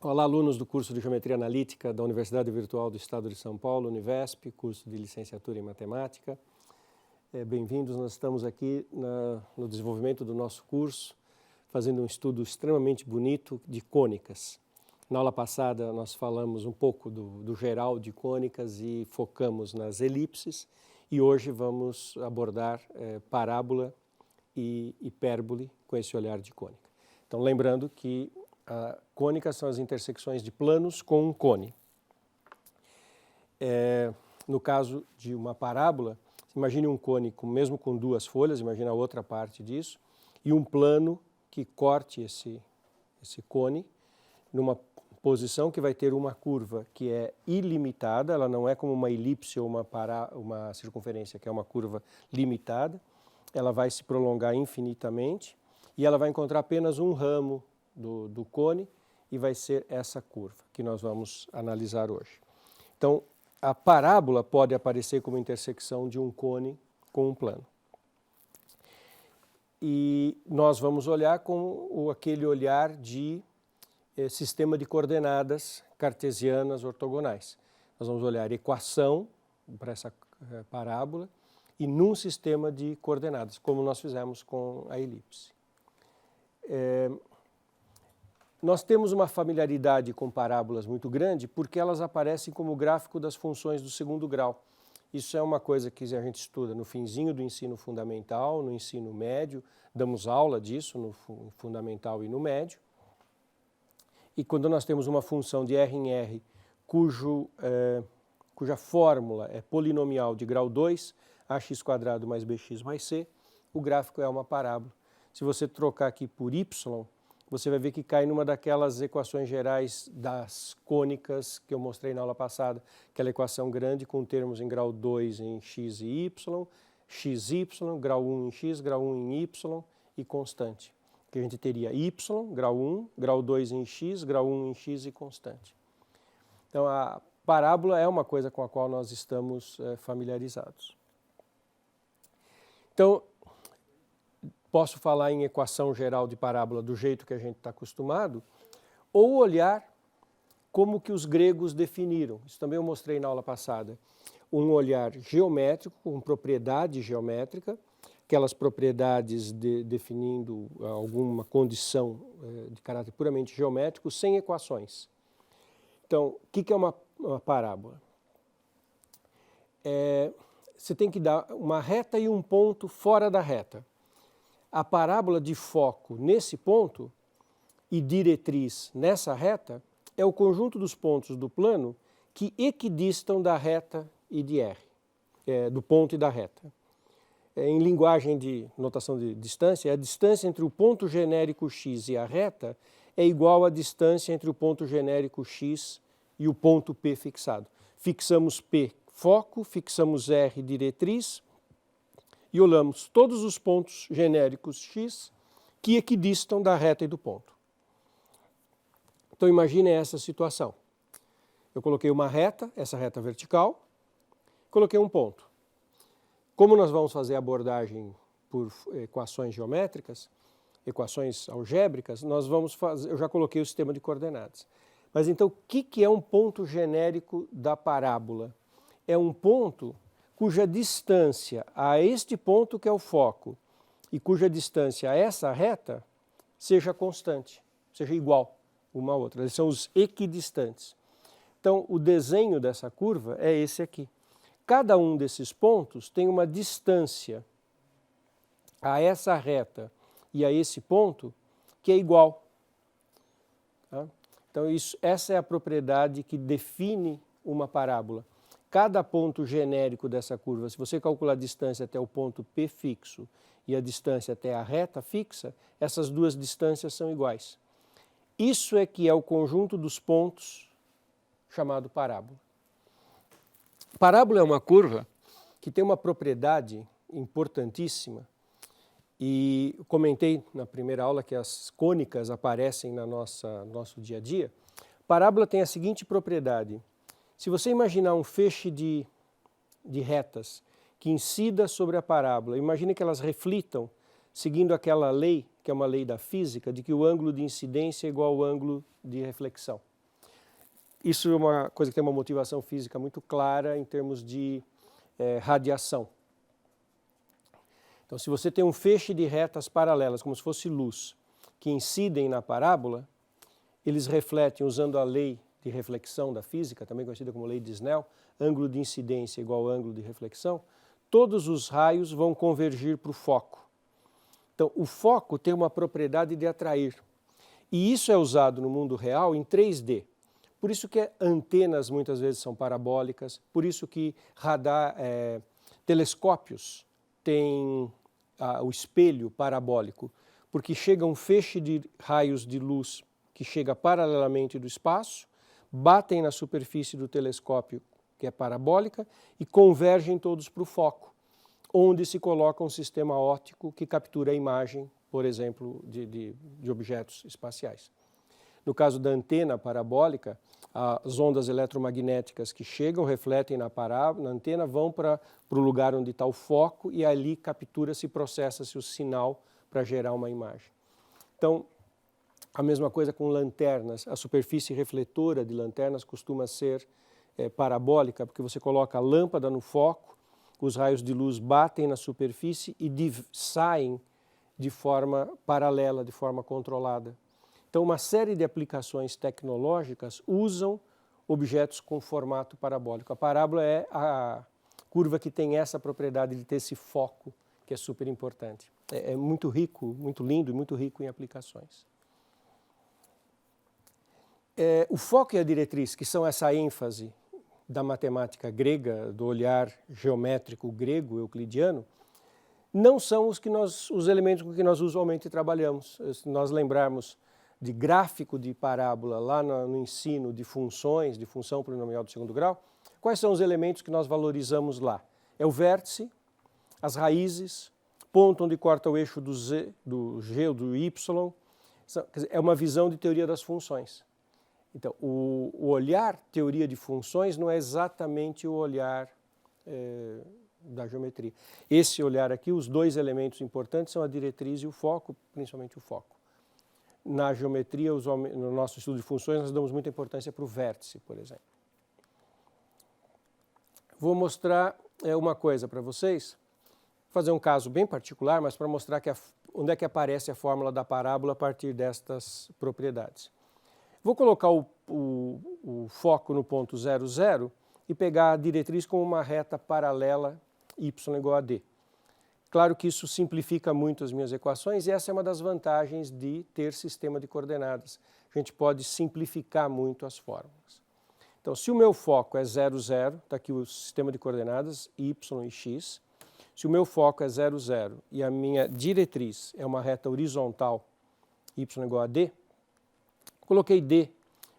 Olá, alunos do curso de Geometria Analítica da Universidade Virtual do Estado de São Paulo, Univesp, curso de licenciatura em Matemática. Bem-vindos, nós estamos aqui no desenvolvimento do nosso curso, fazendo um estudo extremamente bonito de cônicas. Na aula passada nós falamos um pouco do geral de cônicas e focamos nas elipses, e hoje vamos abordar parábola e hipérbole com esse olhar de cônica. Então, lembrando que cônicas são as intersecções de planos com um cone. No caso de uma parábola, imagine um cone mesmo com duas folhas, imagine a outra parte disso, e um plano que corte esse cone numa posição que vai ter uma curva que é ilimitada, ela não é como uma elipse ou uma circunferência, que é uma curva limitada, ela vai se prolongar infinitamente e ela vai encontrar apenas um ramo do cone e vai ser essa curva que nós vamos analisar hoje. Então, a parábola pode aparecer como intersecção de um cone com um plano. E nós vamos olhar com aquele olhar de sistema de coordenadas cartesianas ortogonais. Nós vamos olhar equação para essa parábola e num sistema de coordenadas, como nós fizemos com a elipse. Nós temos uma familiaridade com parábolas muito grande porque elas aparecem como gráfico das funções do segundo grau. Isso é uma coisa que a gente estuda no finzinho do ensino fundamental, no ensino médio, damos aula disso no fundamental e no médio. E quando nós temos uma função de R em R cuja fórmula é polinomial de grau 2, ax² mais bx mais c, o gráfico é uma parábola. Se você trocar aqui por y, você vai ver que cai numa daquelas equações gerais das cônicas que eu mostrei na aula passada, aquela equação grande com termos em grau 2 em x e y, xy, grau 1 em x, grau 1 em y e constante. Que a gente teria y, grau 1, grau 2 em x, grau 1 em x e constante. Então, a parábola é uma coisa com a qual nós estamos familiarizados. Então, posso falar em equação geral de parábola do jeito que a gente está acostumado, ou olhar como que os gregos definiram. Isso também eu mostrei na aula passada. Um olhar geométrico, com propriedade geométrica, aquelas propriedades definindo alguma condição de caráter puramente geométrico, sem equações. Então, o que é uma parábola? Você tem que dar uma reta e um ponto fora da reta. A parábola de foco nesse ponto e diretriz nessa reta é o conjunto dos pontos do plano que equidistam da reta e de R, do ponto e da reta. Em linguagem de notação de distância, a distância entre o ponto genérico x e a reta é igual à distância entre o ponto genérico x e o ponto P fixado. Fixamos P foco, fixamos R diretriz, e olhamos todos os pontos genéricos x que equidistam da reta e do ponto. Então, imagine essa situação. Eu coloquei uma reta, essa reta vertical, coloquei um ponto. Como nós vamos fazer a abordagem por equações geométricas, equações algébricas, eu já coloquei o sistema de coordenadas. Mas então, o que é um ponto genérico da parábola? É um ponto cuja distância a este ponto que é o foco e cuja distância a essa reta seja constante, seja igual uma à outra. Eles são os equidistantes. Então, o desenho dessa curva é esse aqui. Cada um desses pontos tem uma distância a essa reta e a esse ponto que é igual. Tá? Então, essa é a propriedade que define uma parábola. Cada ponto genérico dessa curva, se você calcular a distância até o ponto P fixo e a distância até a reta fixa, essas duas distâncias são iguais. Isso é que é o conjunto dos pontos chamado parábola. Parábola é uma curva que tem uma propriedade importantíssima e eu comentei na primeira aula que as cônicas aparecem no nosso dia a dia. Parábola tem a seguinte propriedade. Se você imaginar um feixe de retas que incida sobre a parábola, imagine que elas reflitam, seguindo aquela lei, que é uma lei da física, de que o ângulo de incidência é igual ao ângulo de reflexão. isso é uma coisa que tem uma motivação física muito clara em termos de radiação. Então, se você tem um feixe de retas paralelas, como se fosse luz, que incidem na parábola, eles refletem, usando a lei de reflexão da física, também conhecida como lei de Snell, ângulo de incidência igual ângulo de reflexão, todos os raios vão convergir para o foco. Então, o foco tem uma propriedade de atrair. E isso é usado no mundo real em 3D. Por isso que antenas muitas vezes são parabólicas, por isso que telescópios têm o espelho parabólico, porque chega um feixe de raios de luz que chega paralelamente do espaço, batem na superfície do telescópio, que é parabólica, e convergem todos para o foco, onde se coloca um sistema óptico que captura a imagem, por exemplo, de objetos espaciais. No caso da antena parabólica, as ondas eletromagnéticas que chegam, refletem na antena, vão para o lugar onde está o foco e ali captura-se e processa-se o sinal para gerar uma imagem. Então, a mesma coisa com lanternas. A superfície refletora de lanternas costuma ser parabólica, porque você coloca a lâmpada no foco, os raios de luz batem na superfície e saem de forma paralela, de forma controlada. Então, uma série de aplicações tecnológicas usam objetos com formato parabólico. A parábola é a curva que tem essa propriedade de ter esse foco, que é super importante. É muito rico, muito lindo e muito rico em aplicações. O foco e a diretriz, que são essa ênfase da matemática grega, do olhar geométrico grego, euclidiano, não são os elementos com que nós usualmente trabalhamos. Se nós lembrarmos de gráfico de parábola lá no ensino de funções, de função polinomial do segundo grau, quais são os elementos que nós valorizamos lá? É o vértice, as raízes, ponto onde corta o eixo do G ou do Y. É uma visão de teoria das funções. Então, o olhar teoria de funções não é exatamente o olhar da geometria. Esse olhar aqui, os dois elementos importantes são a diretriz e o foco, principalmente o foco. Na geometria, no nosso estudo de funções, nós damos muita importância para o vértice, por exemplo. Vou mostrar uma coisa para vocês, fazer um caso bem particular, mas para mostrar onde é que aparece a fórmula da parábola a partir destas propriedades. Vou colocar o foco no ponto 0, 0 e pegar a diretriz como uma reta paralela y igual a d. Claro que isso simplifica muito as minhas equações e essa é uma das vantagens de ter sistema de coordenadas. A gente pode simplificar muito as fórmulas. Então, se o meu foco é 0, 0, está aqui o sistema de coordenadas y e x. Se o meu foco é 0, 0 e a minha diretriz é uma reta horizontal y igual a d, coloquei d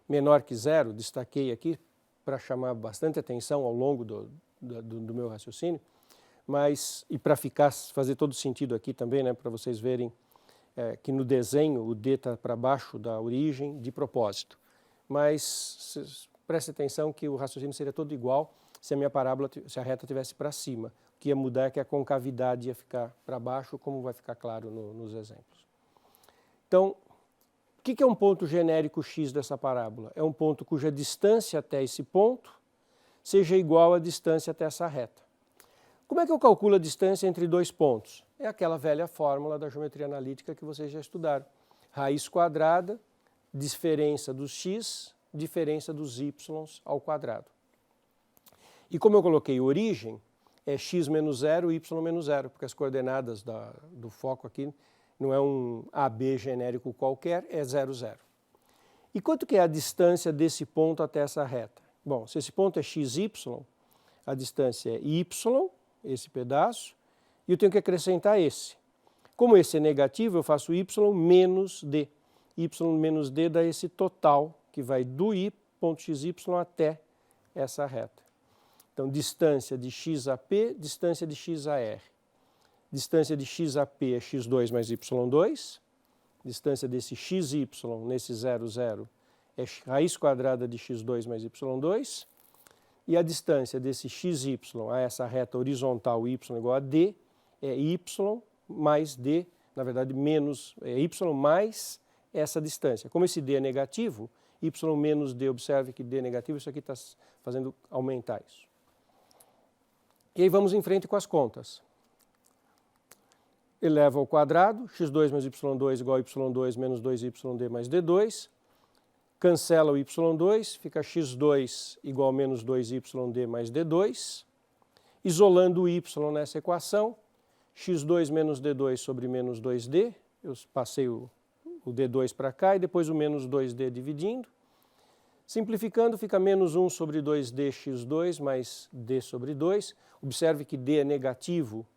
menor que 0, destaquei aqui para chamar bastante atenção ao longo do meu raciocínio, e para fazer todo sentido aqui também, né, para vocês verem que no desenho o d está para baixo da origem de propósito. Mas preste atenção que o raciocínio seria todo igual se a minha parábola, se a reta estivesse para cima. O que ia mudar é que a concavidade ia ficar para baixo, como vai ficar claro nos exemplos. Então, o que é um ponto genérico x dessa parábola? É um ponto cuja distância até esse ponto seja igual à distância até essa reta. Como é que eu calculo a distância entre dois pontos? É aquela velha fórmula da geometria analítica que vocês já estudaram. Raiz quadrada, diferença dos x, diferença dos y ao quadrado. E como eu coloquei origem, é x menos 0, y menos 0, porque as coordenadas do foco aqui não é um AB genérico qualquer, é 0, 0. E quanto que é a distância desse ponto até essa reta? Bom, se esse ponto é xy, a distância é y, esse pedaço, e eu tenho que acrescentar esse. Como esse é negativo, eu faço y menos d. Y menos d dá esse total, que vai do ponto xy até essa reta. Então, distância de x a p, distância de x a r. Distância de x a p é x2 mais y2. Distância desse xy, nesse 0, 0, é raiz quadrada de x2 mais y2. E a distância desse xy a essa reta horizontal y igual a d é y mais d, na verdade, menos y mais essa distância. Como esse d é negativo, y menos d. Observe que d é negativo, isso aqui está fazendo aumentar isso. E aí vamos em frente com as contas. Eleva ao quadrado, x2 mais y2 igual a y2 menos 2y(d) mais d2. Cancela o y2, fica x2 igual a menos 2y(d) mais d2. Isolando o y nessa equação, x2 menos d2 sobre menos 2d. Eu passei o d2 para cá e depois o menos 2d dividindo. Simplificando, fica menos 1 sobre 2d x2 mais d sobre 2. Observe que d é negativo.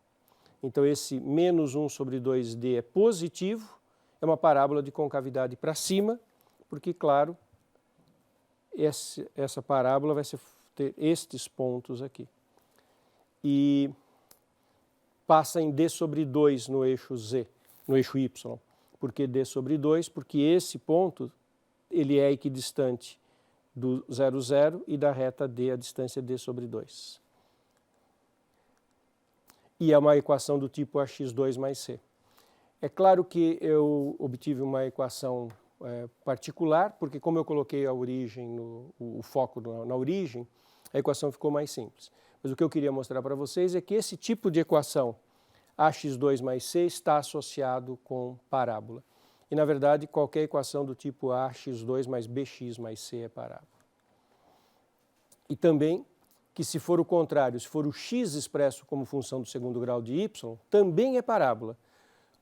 Então, esse menos 1 sobre 2d é positivo, é uma parábola de concavidade para cima, porque, claro, essa parábola vai ter estes pontos aqui. E passa em d sobre 2 no eixo z, no eixo y. Por que d sobre 2? Porque esse ponto ele é equidistante do 0, 0 e da reta d, a distância d sobre 2. E é uma equação do tipo ax2 mais c. É claro que eu obtive uma equação particular, porque como eu coloquei a origem, o foco na origem, a equação ficou mais simples. Mas o que eu queria mostrar para vocês é que esse tipo de equação, ax2 mais c, está associado com parábola. E, na verdade, qualquer equação do tipo ax2 mais bx mais c é parábola. E também que se for o contrário, se for o x expresso como função do segundo grau de y, também é parábola.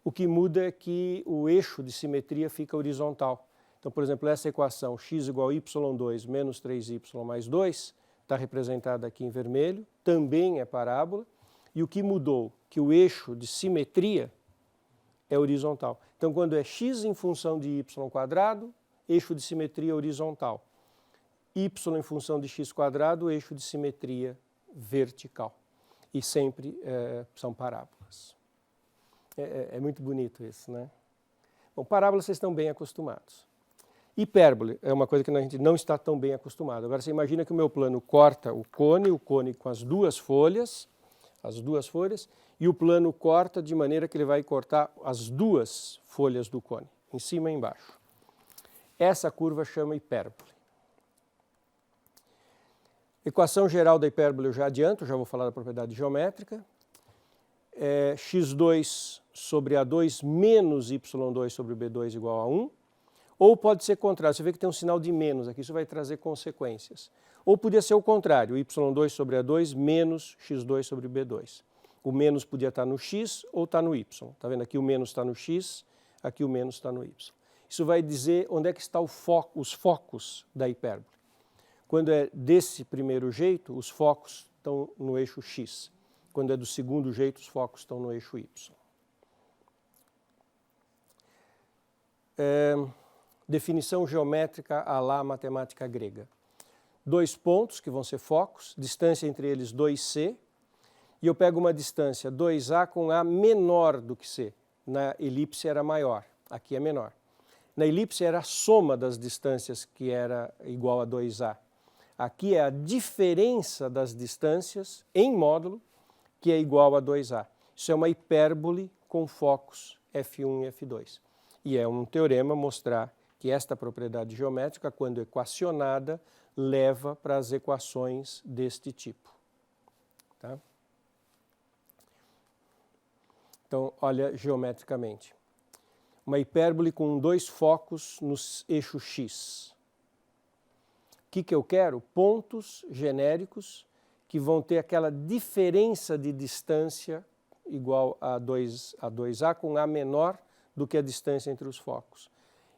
O que muda é que o eixo de simetria fica horizontal. Então, por exemplo, essa equação x igual a y2 menos 3y mais 2, está representada aqui em vermelho, também é parábola. E o que mudou? Que o eixo de simetria é horizontal. Então, quando é x em função de y quadrado, eixo de simetria horizontal. Y em função de x quadrado, eixo de simetria vertical. E sempre são parábolas. É muito bonito isso, né? Bom, parábolas vocês estão bem acostumados. Hipérbole é uma coisa que a gente não está tão bem acostumado. Agora você imagina que o meu plano corta o cone com as duas folhas, e o plano corta de maneira que ele vai cortar as duas folhas do cone, em cima e embaixo. Essa curva chama hipérbole. Equação geral da hipérbole eu já adianto, já vou falar da propriedade geométrica. x2 sobre A2 menos y2 sobre B2 igual a 1. Ou pode ser contrário, você vê que tem um sinal de menos aqui, isso vai trazer consequências. Ou podia ser o contrário, y2 sobre A2 menos x2 sobre B2. O menos podia estar no x ou estar no y. Está vendo? Aqui o menos está no x, aqui o menos está no y. Isso vai dizer onde é que estão os focos da hipérbole. Quando é desse primeiro jeito, os focos estão no eixo x. Quando é do segundo jeito, os focos estão no eixo y. Definição geométrica à la matemática grega. 2 pontos que vão ser focos, distância entre eles 2c, e eu pego uma distância 2a com a menor do que c. Na elipse era maior, aqui é menor. Na elipse era a soma das distâncias que era igual a 2a. Aqui é a diferença das distâncias em módulo que é igual a 2a. Isso é uma hipérbole com focos F1 e F2. E é um teorema mostrar que esta propriedade geométrica, quando equacionada, leva para as equações deste tipo. Tá? Então, olha geometricamente. Uma hipérbole com 2 focos no eixo x. O que eu quero? Pontos genéricos que vão ter aquela diferença de distância igual a 2a com a menor do que a distância entre os focos.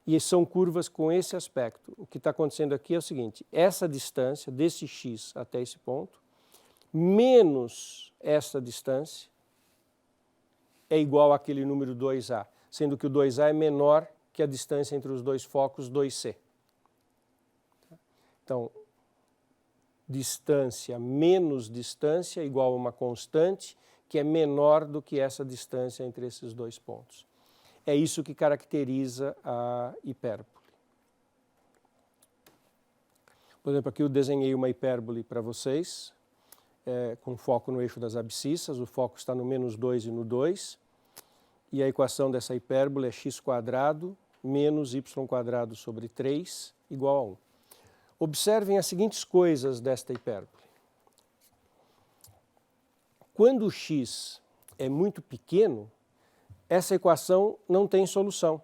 E são curvas com esse aspecto. O que está acontecendo aqui é o seguinte, essa distância desse x até esse ponto, menos essa distância, é igual àquele número 2a, sendo que o 2a é menor que a distância entre os dois focos 2c. Então, distância menos distância igual a uma constante que é menor do que essa distância entre esses dois pontos. É isso que caracteriza a hipérbole. Por exemplo, aqui eu desenhei uma hipérbole para vocês, com foco no eixo das abscissas, o foco está no menos 2 e no 2, e a equação dessa hipérbole é x² menos y² sobre 3 igual a 1. Observem as seguintes coisas desta hipérbole. Quando o x é muito pequeno, essa equação não tem solução.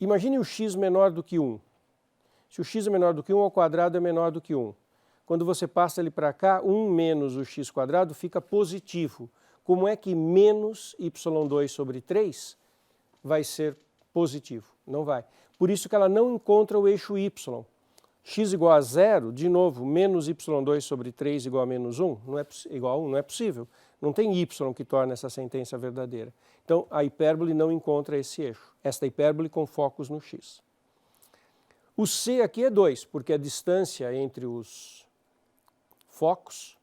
Imagine o x menor do que 1. Se o x é menor do que 1, ao quadrado é menor do que 1. Quando você passa ele para cá, 1 menos o x² fica positivo. Como é que menos y² sobre 3 vai ser positivo? Não vai. Por isso que ela não encontra o eixo y. X igual a 0, de novo, menos y² sobre 3 igual a menos 1, igual a 1, não é possível. Não tem y que torna essa sentença verdadeira. Então, a hipérbole não encontra esse eixo. Esta hipérbole com focos no x. O c aqui é 2, porque a distância entre os focos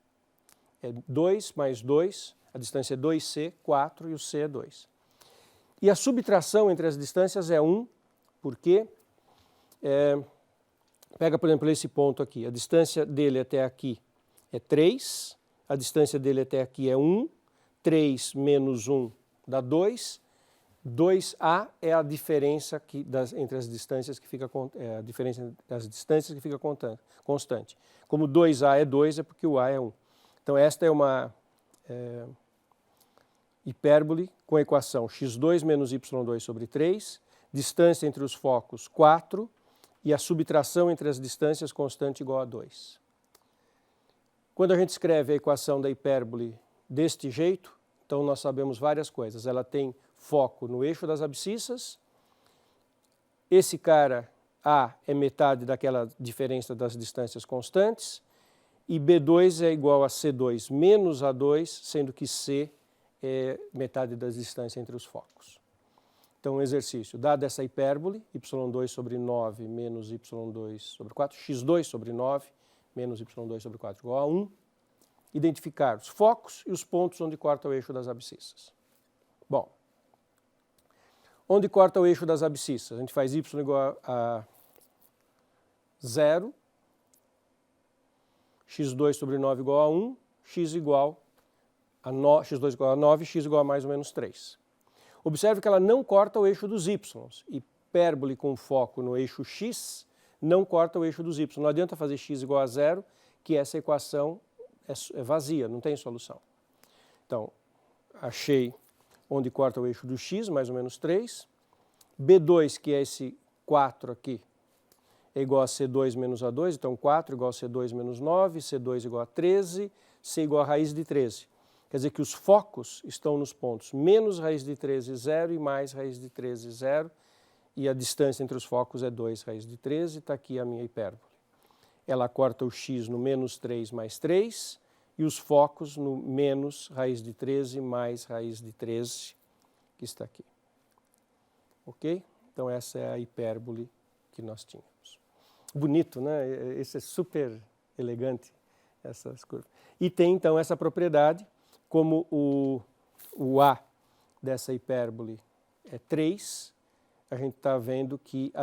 é 2 mais 2, a distância é 2c, 4 e o c é 2. E a subtração entre as distâncias é 1, porque, pega por exemplo esse ponto aqui, a distância dele até aqui é 3, a distância dele até aqui é 1, 3 menos 1 dá 2, 2a é a diferença entre as distâncias que fica, a diferença das distâncias que fica constante. Como 2a é 2, é porque o a é 1. Então esta é uma hipérbole com a equação x2 menos y² sobre 3, distância entre os focos 4 e a subtração entre as distâncias constante igual a 2. Quando a gente escreve a equação da hipérbole deste jeito, então nós sabemos várias coisas. Ela tem foco no eixo das abscissas, esse cara A é metade daquela diferença das distâncias constantes, e B2 é igual a C2 menos A2, sendo que C é metade das distâncias entre os focos. Então, um exercício, dada essa hipérbole, y2 sobre 9 menos y2 sobre 4, x2 sobre 9 menos y2 sobre 4 igual a 1, identificar os focos e os pontos onde corta o eixo das abscissas. Bom, onde corta o eixo das abscissas? A gente faz y igual a 0, x2 sobre 9 igual a 1, x2 igual a 9, x igual a mais ou menos 3. Observe que ela não corta o eixo dos y. Hipérbole com foco no eixo x não corta o eixo dos y. Não adianta fazer x igual a 0, que essa equação é vazia, não tem solução. Então, achei onde corta o eixo do x, mais ou menos 3. B2, que é esse 4 aqui, é igual a C2 menos A2, então 4 igual a C2 menos 9, C2 igual a 13, C igual a raiz de 13. Quer dizer que os focos estão nos pontos menos raiz de 13, 0 e mais raiz de 13, 0. E a distância entre os focos é 2 raiz de 13, está aqui a minha hipérbole. Ela corta o x no menos 3 mais 3 e os focos no menos raiz de 13 mais raiz de 13, que está aqui. Ok? Então essa é a hipérbole que nós tínhamos. Bonito, né? Esse é super elegante, essas curvas. E tem então essa propriedade. Como o A dessa hipérbole é 3, a gente está vendo que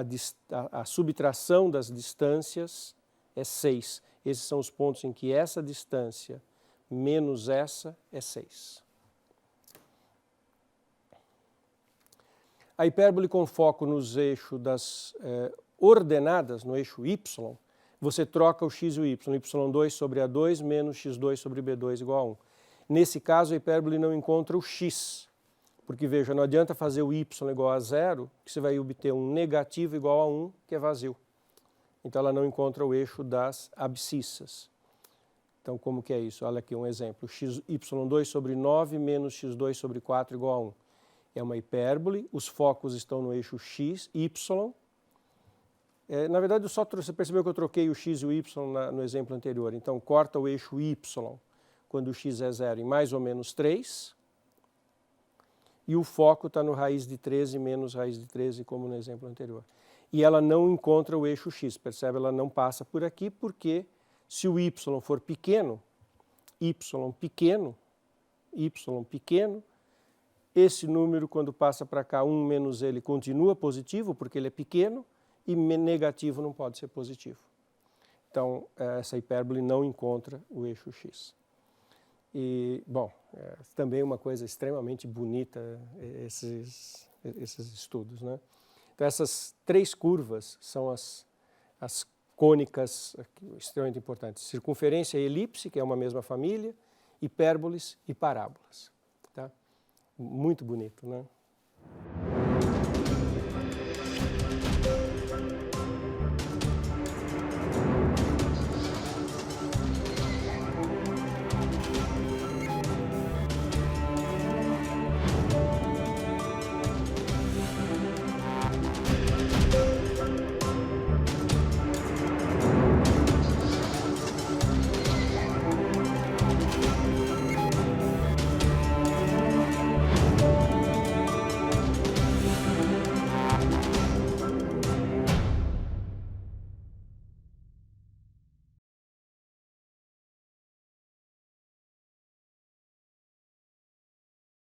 a subtração das distâncias é 6. Esses são os pontos em que essa distância menos essa é 6. A hipérbole com foco nos eixos das ordenadas, no eixo y, você troca o x e o y. y2 sobre A2 menos x2 sobre B2 igual a 1. Nesse caso, a hipérbole não encontra o x, porque, veja, não adianta fazer o y igual a 0, que você vai obter um negativo igual a 1, que é vazio. Então, ela não encontra o eixo das abscissas. Então, como que é isso? Olha aqui um exemplo. y2 sobre 9 menos x2 sobre 4 igual a 1. É uma hipérbole, os focos estão no eixo x, y. Na verdade, você percebeu que eu troquei o x e o y no exemplo anterior. Então, corta o eixo y quando o x é 0 em mais ou menos 3, e o foco está no raiz de 13 menos raiz de 13, como no exemplo anterior. E ela não encontra o eixo x, percebe? Ela não passa por aqui, porque se o y for pequeno, esse número, quando passa para cá, 1 menos ele continua positivo, porque ele é pequeno, e negativo não pode ser positivo. Então, essa hipérbole não encontra o eixo x. E, bom, também uma coisa extremamente bonita esses estudos, né? Então essas 3 curvas são as cônicas extremamente importantes. Circunferência e elipse, que é uma mesma família, hipérboles e parábolas. Tá? Muito bonito, né?